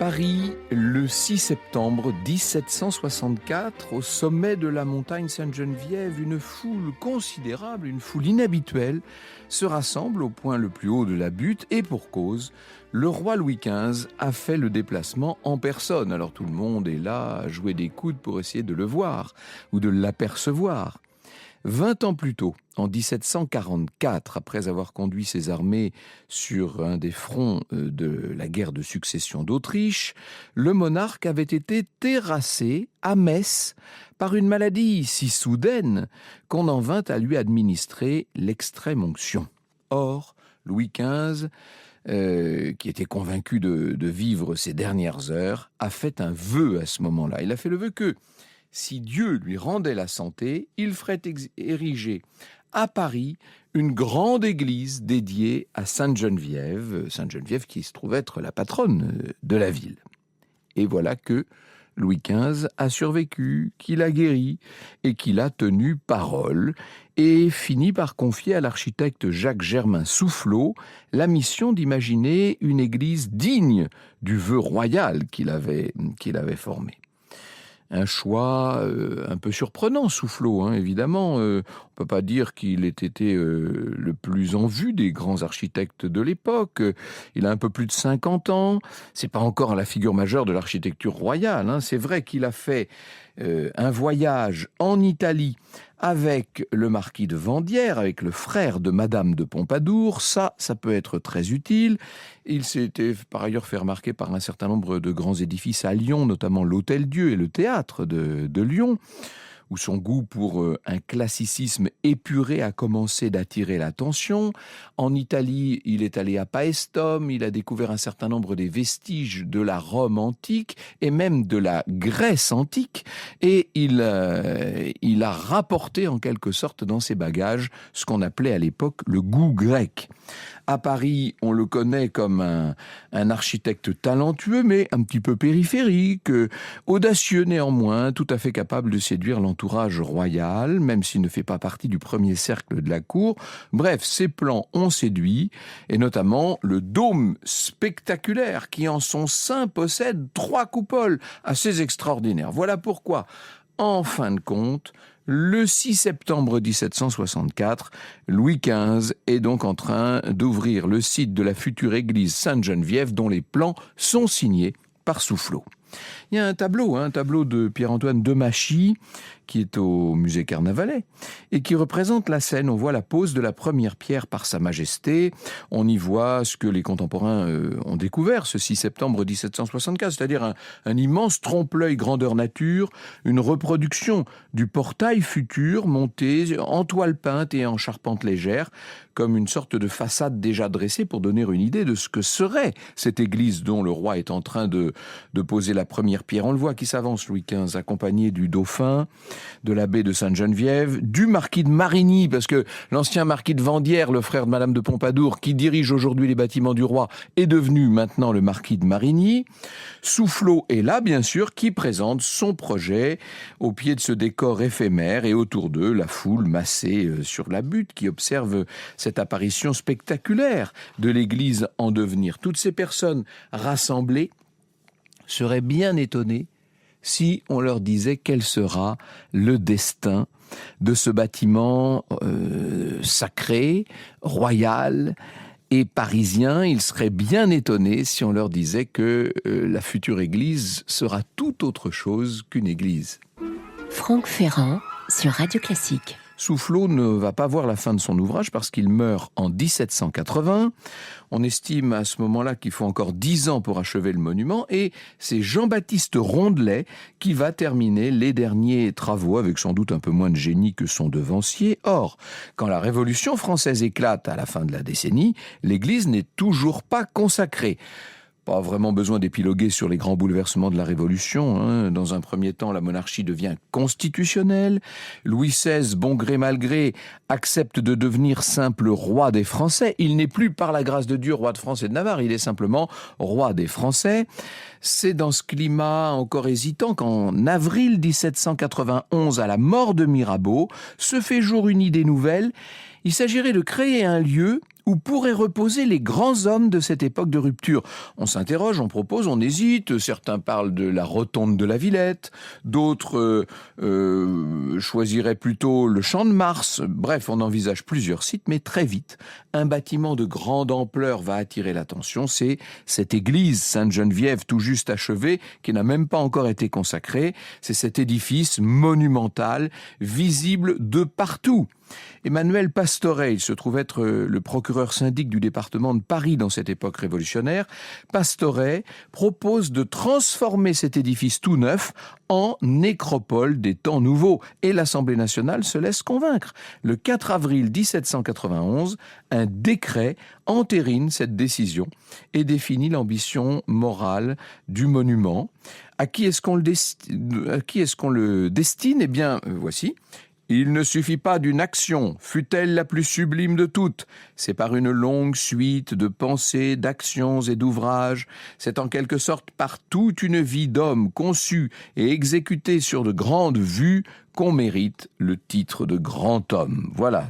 Paris, le 6 septembre 1764, au sommet de la montagne Sainte-Geneviève, une foule considérable, une foule inhabituelle, se rassemble au point le plus haut de la butte et pour cause, le roi Louis XV a fait le déplacement en personne. Alors tout le monde est là à jouer des coudes pour essayer de le voir ou de l'apercevoir. 20 ans plus tôt, en 1744, après avoir conduit ses armées sur un des fronts de la guerre de succession d'Autriche, le monarque avait été terrassé à Metz par une maladie si soudaine qu'on en vint à lui administrer l'extrême-onction. Or, Louis XV, qui était convaincu de vivre ses dernières heures, a fait un vœu à ce moment-là. Il a fait le vœu que, si Dieu lui rendait la santé, il ferait ériger à Paris une grande église dédiée à Sainte-Geneviève qui se trouve être la patronne de la ville. Et voilà que Louis XV a survécu, qu'il a guéri et qu'il a tenu parole et finit par confier à l'architecte Jacques-Germain Soufflot la mission d'imaginer une église digne du vœu royal qu'il avait formé. Un choix un peu surprenant, Soufflot, évidemment. On ne peut pas dire qu'il ait été le plus en vue des grands architectes de l'époque. Il a un peu plus de 50 ans. C'est pas encore la figure majeure de l'architecture royale. C'est vrai qu'il a fait un voyage en Italie avec le marquis de Vandières, avec le frère de Madame de Pompadour. Ça peut être très utile. Il s'était par ailleurs fait remarquer par un certain nombre de grands édifices à Lyon, notamment l'Hôtel-Dieu et le théâtre de Lyon, où son goût pour un classicisme épuré a commencé d'attirer l'attention. En Italie, il est allé à Paestum, il a découvert un certain nombre des vestiges de la Rome antique et même de la Grèce antique, et il a rapporté en quelque sorte dans ses bagages ce qu'on appelait à l'époque le goût grec. À Paris, on le connaît comme un architecte talentueux, mais un petit peu périphérique, audacieux néanmoins, tout à fait capable de séduire l'entourage royal, même s'il ne fait pas partie du premier cercle de la cour. Bref, ses plans ont séduit, et notamment le dôme spectaculaire qui en son sein possède 3 coupoles assez extraordinaires. Voilà pourquoi, en fin de compte, le 6 septembre 1764, Louis XV est donc en train d'ouvrir le site de la future église Sainte-Geneviève dont les plans sont signés par Soufflot. Il y a un tableau de Pierre-Antoine Demachy qui est au musée Carnavalet et qui représente la scène. On voit la pose de la première pierre par Sa Majesté. On y voit ce que les contemporains ont découvert ce 6 septembre 1764, c'est-à-dire un immense trompe-l'œil grandeur nature, une reproduction du portail futur monté en toile peinte et en charpente légère, comme une sorte de façade déjà dressée pour donner une idée de ce que serait cette église dont le roi est en train de poser la première pierre. On le voit qui s'avance, Louis XV, accompagné du dauphin, de l'abbé de Sainte-Geneviève, du marquis de Marigny, parce que l'ancien marquis de Vandières, le frère de Madame de Pompadour, qui dirige aujourd'hui les bâtiments du roi, est devenu maintenant le marquis de Marigny. Soufflot est là, bien sûr, qui présente son projet au pied de ce décor éphémère, et autour d'eux, la foule massée sur la butte qui observe cette apparition spectaculaire de l'église en devenir. Toutes ces personnes rassemblées seraient bien étonnées si on leur disait quel sera le destin de ce bâtiment sacré, royal et parisien. Ils seraient bien étonnés si on leur disait que la future église sera tout autre chose qu'une église. Franck Ferrand sur Radio Classique. Soufflot ne va pas voir la fin de son ouvrage parce qu'il meurt en 1780. On estime à ce moment-là qu'il faut encore 10 ans pour achever le monument, et c'est Jean-Baptiste Rondelet qui va terminer les derniers travaux avec sans doute un peu moins de génie que son devancier. Or, quand la Révolution française éclate à la fin de la décennie, l'église n'est toujours pas consacrée. Pas vraiment besoin d'épiloguer sur les grands bouleversements de la Révolution. Dans un premier temps, la monarchie devient constitutionnelle. Louis XVI, bon gré mal gré, accepte de devenir simple roi des Français. Il n'est plus, par la grâce de Dieu, roi de France et de Navarre. Il est simplement roi des Français. C'est dans ce climat encore hésitant qu'en avril 1791, à la mort de Mirabeau, se fait jour une idée nouvelle. Il s'agirait de créer un lieu où pourraient reposer les grands hommes de cette époque de rupture. On s'interroge, on propose, on hésite. Certains parlent de la rotonde de la Villette, d'autres choisiraient plutôt le Champ de Mars. Bref, on envisage plusieurs sites, mais très vite, un bâtiment de grande ampleur va attirer l'attention. C'est cette église Sainte-Geneviève tout juste achevée, qui n'a même pas encore été consacrée. C'est cet édifice monumental, visible de partout. Emmanuel Pastoret, il se trouve être le procureur syndic du département de Paris dans cette époque révolutionnaire. Pastoret propose de transformer cet édifice tout neuf en nécropole des temps nouveaux. Et l'Assemblée nationale se laisse convaincre. Le 4 avril 1791, un décret entérine cette décision et définit l'ambition morale du monument. À qui est-ce qu'on le destine ? Eh bien, voici. Il ne suffit pas d'une action, fût-elle la plus sublime de toutes. C'est par une longue suite de pensées, d'actions et d'ouvrages. C'est en quelque sorte par toute une vie d'homme conçue et exécutée sur de grandes vues qu'on mérite le titre de grand homme. Voilà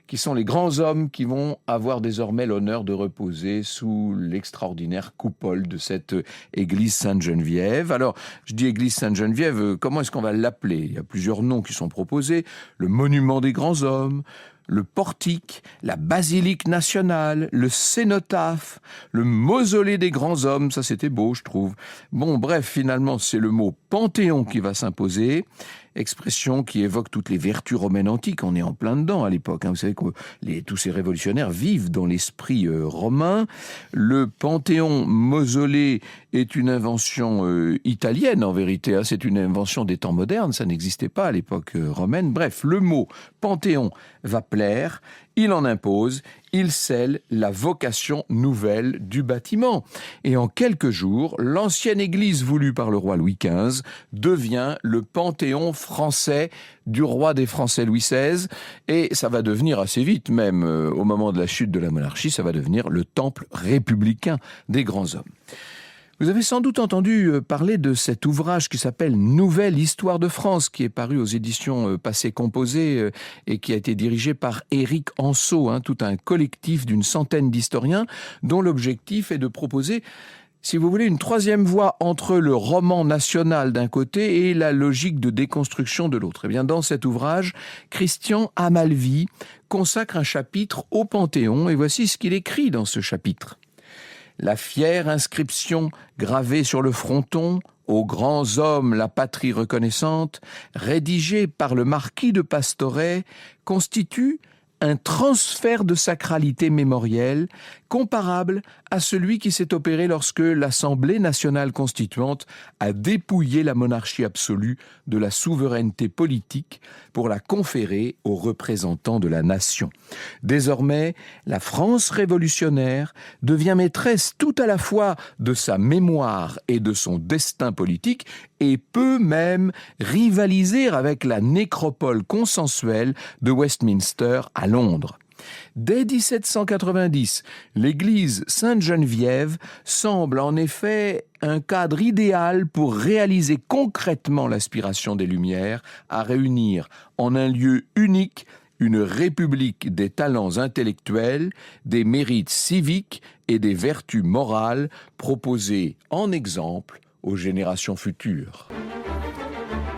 qui sont les grands hommes qui vont avoir désormais l'honneur de reposer sous l'extraordinaire coupole de cette église Sainte-Geneviève. Alors, je dis église Sainte-Geneviève, comment est-ce qu'on va l'appeler ? Il y a plusieurs noms qui sont proposés. Le monument des grands hommes, le portique, la basilique nationale, le cénotaphe, le mausolée des grands hommes, ça c'était beau je trouve. Bon bref, finalement c'est le mot panthéon qui va s'imposer, expression qui évoque toutes les vertus romaines antiques, on est en plein dedans à l'époque, vous savez que tous ces révolutionnaires vivent dans l'esprit romain. Le panthéon mausolée est une invention italienne en vérité, c'est une invention des temps modernes, ça n'existait pas à l'époque romaine. Bref, le mot panthéon va plaire, il en impose, il scelle la vocation nouvelle du bâtiment. Et en quelques jours, l'ancienne église voulue par le roi Louis XV devient le panthéon français du roi des Français Louis XVI. Et ça va devenir assez vite, même au moment de la chute de la monarchie, ça va devenir le temple républicain des grands hommes. Vous avez sans doute entendu parler de cet ouvrage qui s'appelle « Nouvelle Histoire de France » qui est paru aux éditions Passé Composé et qui a été dirigé par Éric Anceau, tout un collectif d'une centaine d'historiens dont l'objectif est de proposer, si vous voulez, une troisième voie entre le roman national d'un côté et la logique de déconstruction de l'autre. Eh bien, dans cet ouvrage, Christian Amalvi consacre un chapitre au Panthéon et voici ce qu'il écrit dans ce chapitre. La fière inscription gravée sur le fronton, aux grands hommes la patrie reconnaissante, rédigée par le marquis de Pastoret, constitue un transfert de sacralité mémorielle comparable à celui qui s'est opéré lorsque l'Assemblée nationale constituante a dépouillé la monarchie absolue de la souveraineté politique pour la conférer aux représentants de la nation. Désormais, la France révolutionnaire devient maîtresse tout à la fois de sa mémoire et de son destin politique et peut même rivaliser avec la nécropole consensuelle de Westminster à Londres. Dès 1790, l'église Sainte-Geneviève semble en effet un cadre idéal pour réaliser concrètement l'aspiration des Lumières à réunir en un lieu unique une république des talents intellectuels, des mérites civiques et des vertus morales proposés en exemple aux générations futures.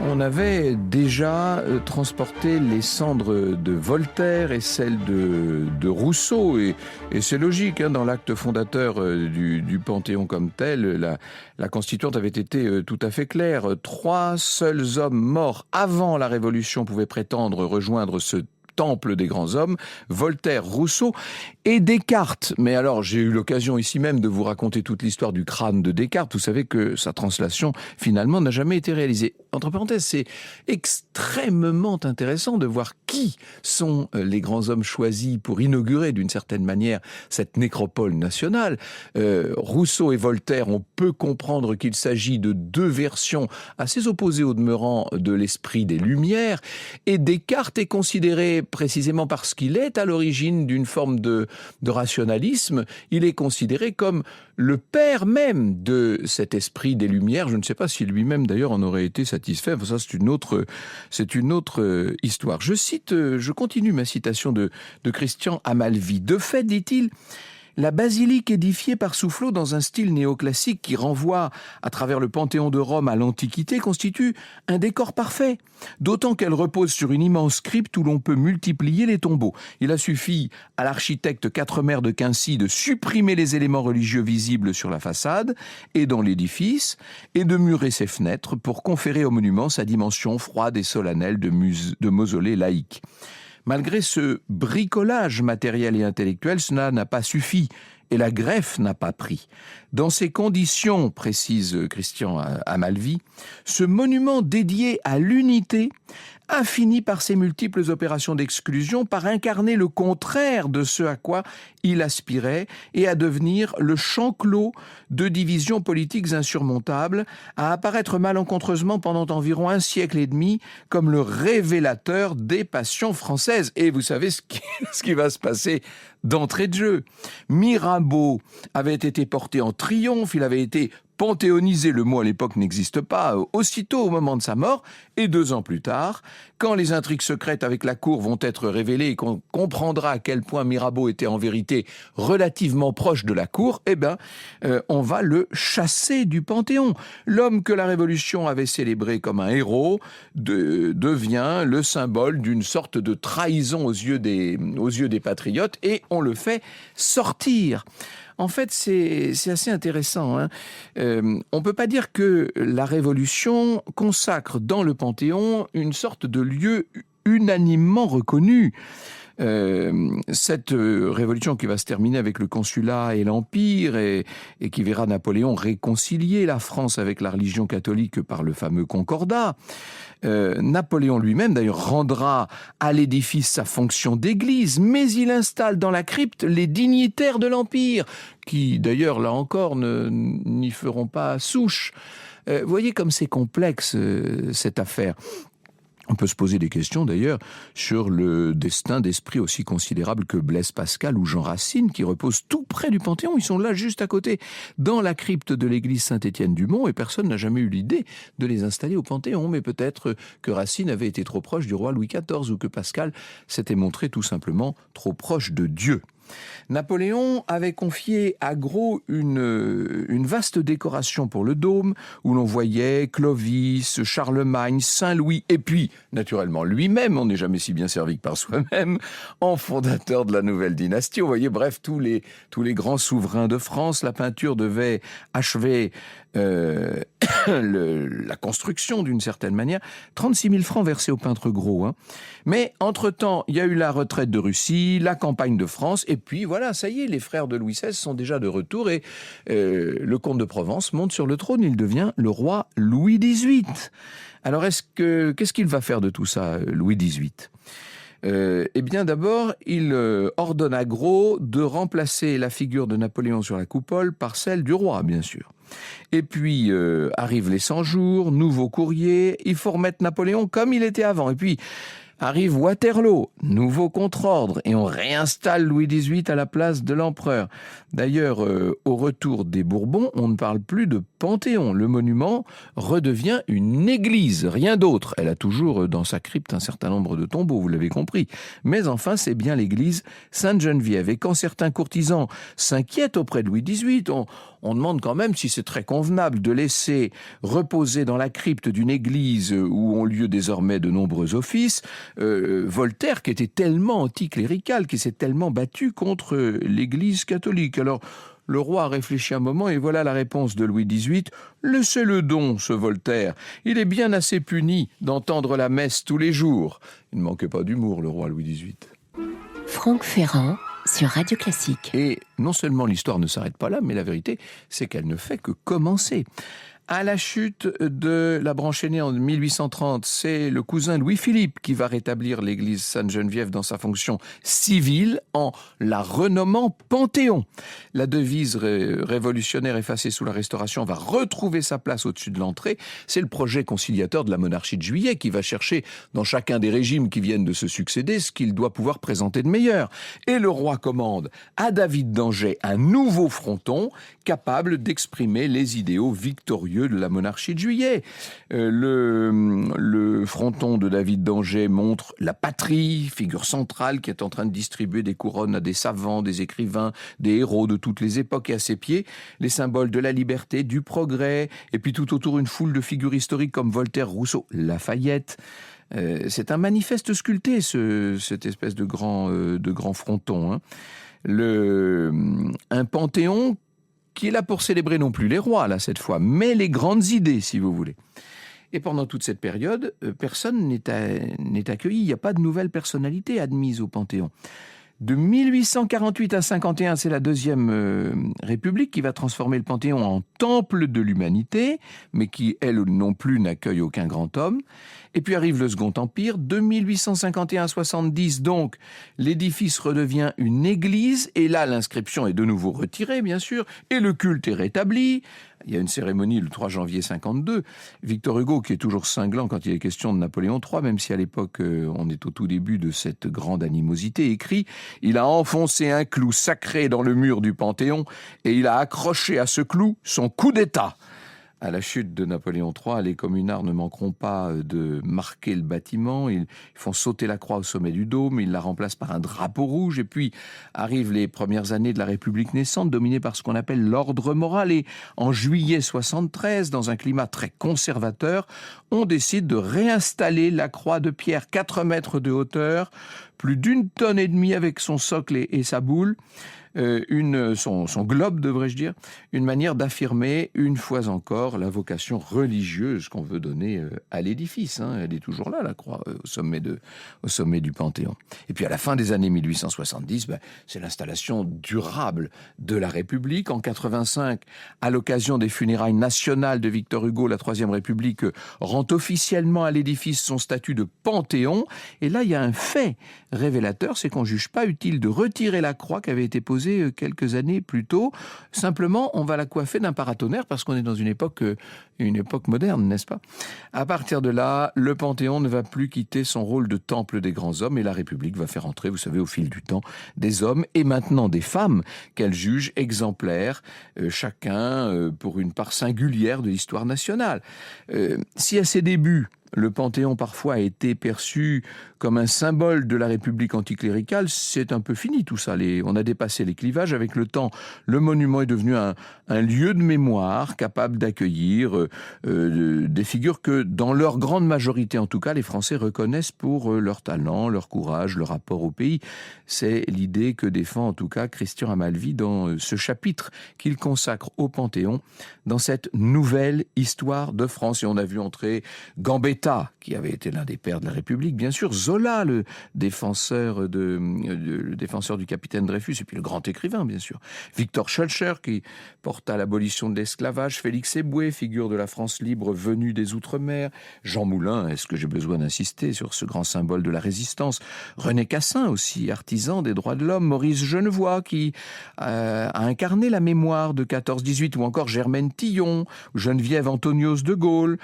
On avait déjà transporté les cendres de Voltaire et celles de Rousseau, et c'est logique, dans l'acte fondateur du Panthéon comme tel, la constituante avait été tout à fait claire. 3 seuls hommes morts avant la Révolution pouvaient prétendre rejoindre ce temple des grands hommes, Voltaire, Rousseau et Descartes. Mais alors, j'ai eu l'occasion ici même de vous raconter toute l'histoire du crâne de Descartes. Vous savez que sa translation, finalement, n'a jamais été réalisée. Entre parenthèses, c'est extrêmement intéressant de voir qui sont les grands hommes choisis pour inaugurer, d'une certaine manière, cette nécropole nationale. Rousseau et Voltaire, on peut comprendre qu'il s'agit de 2 versions assez opposées au demeurant de l'esprit des Lumières. Et Descartes est considéré précisément parce qu'il est à l'origine d'une forme de rationalisme, il est considéré comme le père même de cet esprit des Lumières. Je ne sais pas si lui-même d'ailleurs en aurait été satisfait. Enfin, ça, c'est une autre histoire. Je continue ma citation de Christian Amalvi. De fait, dit-il, la basilique édifiée par Soufflot dans un style néoclassique qui renvoie à travers le Panthéon de Rome à l'Antiquité constitue un décor parfait, d'autant qu'elle repose sur une immense crypte où l'on peut multiplier les tombeaux. Il a suffi à l'architecte Quatremer de Quincy de supprimer les éléments religieux visibles sur la façade et dans l'édifice et de murer ses fenêtres pour conférer au monument sa dimension froide et solennelle de mausolée laïque. Malgré ce bricolage matériel et intellectuel, cela n'a pas suffi et la greffe n'a pas pris. Dans ces conditions, précise Christian Amalvi, ce monument dédié à l'unité a fini par ses multiples opérations d'exclusion par incarner le contraire de ce à quoi il aspirait et à devenir le champ clos de divisions politiques insurmontables, à apparaître malencontreusement pendant environ un siècle et demi comme le révélateur des passions françaises. Et vous savez ce qui va se passer d'entrée de jeu. Mirabeau avait été porté en triomphe, il avait été panthéonisé, le mot à l'époque n'existe pas, aussitôt au moment de sa mort, et 2 ans plus tard, quand les intrigues secrètes avec la cour vont être révélées et qu'on comprendra à quel point Mirabeau était en vérité relativement proche de la cour, on va le chasser du Panthéon. L'homme que la Révolution avait célébré comme un héros devient le symbole d'une sorte de trahison aux yeux des patriotes, et on le fait sortir. En fait, c'est assez intéressant. On ne peut pas dire que la Révolution consacre dans le Panthéon une sorte de lieu unanimement reconnu. Cette révolution qui va se terminer avec le consulat et l'Empire et qui verra Napoléon réconcilier la France avec la religion catholique par le fameux Concordat. Napoléon lui-même, d'ailleurs, rendra à l'édifice sa fonction d'église, mais il installe dans la crypte les dignitaires de l'Empire, qui, d'ailleurs, là encore, n'y feront pas souche. Voyez comme c'est complexe, cette affaire. On peut se poser des questions d'ailleurs sur le destin d'esprits aussi considérables que Blaise Pascal ou Jean Racine, qui reposent tout près du Panthéon. Ils sont là juste à côté, dans la crypte de l'église Saint-Étienne-du-Mont, et personne n'a jamais eu l'idée de les installer au Panthéon. Mais peut-être que Racine avait été trop proche du roi Louis XIV ou que Pascal s'était montré tout simplement trop proche de Dieu. Napoléon avait confié à Gros une vaste décoration pour le dôme, où l'on voyait Clovis, Charlemagne, Saint-Louis, et puis, naturellement, lui-même, on n'est jamais si bien servi que par soi-même, en fondateur de la nouvelle dynastie. On voyait, bref, tous les grands souverains de France. La peinture devait achever la construction d'une certaine manière. 36 000 francs versés au peintre Gros. Mais, entre-temps, il y a eu la retraite de Russie, la campagne de France, et puis voilà, ça y est, les frères de Louis XVI sont déjà de retour et le comte de Provence monte sur le trône, il devient le roi Louis XVIII. Alors qu'est-ce qu'il va faire de tout ça, Louis XVIII ? Eh bien d'abord, il ordonne à Gros de remplacer la figure de Napoléon sur la coupole par celle du roi, bien sûr. Et puis arrivent les 100 jours, nouveau courrier, il faut remettre Napoléon comme il était avant. Et puis arrive Waterloo, nouveau contre-ordre, et on réinstalle Louis XVIII à la place de l'empereur. D'ailleurs, au retour des Bourbons, on ne parle plus de Panthéon. Le monument redevient une église, rien d'autre. Elle a toujours dans sa crypte un certain nombre de tombeaux, vous l'avez compris. Mais enfin, c'est bien l'église Sainte-Geneviève. Et quand certains courtisans s'inquiètent auprès de Louis XVIII, on demande quand même si c'est très convenable de laisser reposer dans la crypte d'une église où ont lieu désormais de nombreux offices, Voltaire, qui était tellement anticlérical, qui s'est tellement battu contre l'église catholique. Alors, le roi a réfléchi un moment et voilà la réponse de Louis XVIII. « Laissez-le donc, ce Voltaire. Il est bien assez puni d'entendre la messe tous les jours. » Il ne manquait pas d'humour, le roi Louis XVIII. Franck Ferrand sur Radio Classique. Et non seulement l'histoire ne s'arrête pas là, mais la vérité, c'est qu'elle ne fait que commencer. À la chute de la branche aînée en 1830, c'est le cousin Louis-Philippe qui va rétablir l'église Sainte-Geneviève dans sa fonction civile en la renommant Panthéon. La devise révolutionnaire effacée sous la Restauration va retrouver sa place au-dessus de l'entrée. C'est le projet conciliateur de la monarchie de Juillet qui va chercher dans chacun des régimes qui viennent de se succéder ce qu'il doit pouvoir présenter de meilleur. Et le roi commande à David d'Angers un nouveau fronton capable d'exprimer les idéaux victorieux de la monarchie de Juillet. Le fronton de David d'Angers montre la patrie, figure centrale qui est en train de distribuer des couronnes à des savants, des écrivains, des héros de toutes les époques, et à ses pieds, les symboles de la liberté, du progrès, et puis tout autour une foule de figures historiques comme Voltaire, Rousseau, Lafayette. C'est un manifeste sculpté, cette espèce de grand fronton. Un panthéon qui est là pour célébrer non plus les rois, là, cette fois, mais les grandes idées, si vous voulez. Et pendant toute cette période, personne n'est accueilli. Il n'y a pas de nouvelles personnalités admises au Panthéon. De 1848 à 51, c'est la Deuxième République qui va transformer le Panthéon en temple de l'humanité, mais qui, elle non plus, n'accueille aucun grand homme. Et puis arrive le Second Empire. De 1851 à 70, donc, l'édifice redevient une église. Et là, l'inscription est de nouveau retirée, bien sûr, et le culte est rétabli. Il y a une cérémonie le 3 janvier 52. Victor Hugo, qui est toujours cinglant quand il est question de Napoléon III, même si à l'époque, on est au tout début de cette grande animosité, écrit « Il a enfoncé un clou sacré dans le mur du Panthéon et il a accroché à ce clou son coup d'État ». À la chute de Napoléon III, les communards ne manqueront pas de marquer le bâtiment. Ils font sauter la croix au sommet du dôme, ils la remplacent par un drapeau rouge. Et puis arrivent les premières années de la République naissante, dominées par ce qu'on appelle l'ordre moral. Et en juillet 73, dans un climat très conservateur, on décide de réinstaller la croix de pierre 4 mètres de hauteur, plus d'1,5 tonne avec son socle et sa boule. Son globe, devrais-je dire, une manière d'affirmer une fois encore la vocation religieuse qu'on veut donner à l'édifice. Elle est toujours là, la croix, au sommet du Panthéon. Et puis à la fin des années 1870, c'est l'installation durable de la République. En 85, à l'occasion des funérailles nationales de Victor Hugo, la Troisième République rend officiellement à l'édifice son statut de Panthéon. Et là, il y a un fait révélateur, c'est qu'on ne juge pas utile de retirer la croix qui avait été posée quelques années plus tôt. Simplement, on va la coiffer d'un paratonnerre parce qu'on est dans une époque moderne, n'est-ce pas? À partir de là, le Panthéon ne va plus quitter son rôle de temple des grands hommes et la République va faire entrer, vous savez, au fil du temps, des hommes et maintenant des femmes qu'elle juge exemplaires, chacun pour une part singulière de l'histoire nationale. Si à ses débuts, le Panthéon parfois a été perçu comme un symbole de la République anticléricale, c'est un peu fini tout ça. On a dépassé les clivages. Avec le temps, le monument est devenu un lieu de mémoire capable d'accueillir des figures que, dans leur grande majorité en tout cas, les Français reconnaissent pour leur talent, leur courage, leur rapport au pays. C'est l'idée que défend en tout cas Christian Amalvi dans ce chapitre qu'il consacre au Panthéon dans cette nouvelle histoire de France. Et on a vu entrer Gambetta, qui avait été l'un des pères de la République, bien sûr, Zola, le défenseur du capitaine Dreyfus, et puis le grand écrivain, bien sûr, Victor Schœlcher, qui porta l'abolition de l'esclavage, Félix Éboué, figure de la France libre venue des Outre-mer, Jean Moulin, est-ce que j'ai besoin d'insister sur ce grand symbole de la résistance, René Cassin aussi, artisan des droits de l'homme, Maurice Genevoix, qui a incarné la mémoire de 14-18, ou encore Germaine Tillon, Geneviève Antonios de Gaulle,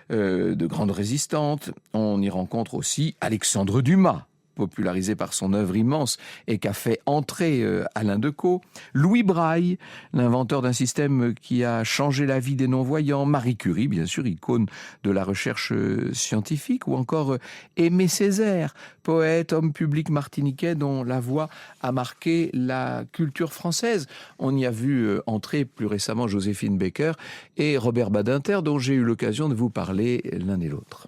de grandes résistantes. On y rencontre aussi Alexandre Dumas, popularisé par son œuvre immense et qu'a fait entrer Alain Decaux, Louis Braille, l'inventeur d'un système qui a changé la vie des non-voyants, Marie Curie, bien sûr, icône de la recherche scientifique, ou encore Aimé Césaire, poète, homme public martiniquais dont la voix a marqué la culture française. On y a vu entrer plus récemment Joséphine Baker et Robert Badinter, dont j'ai eu l'occasion de vous parler l'un et l'autre.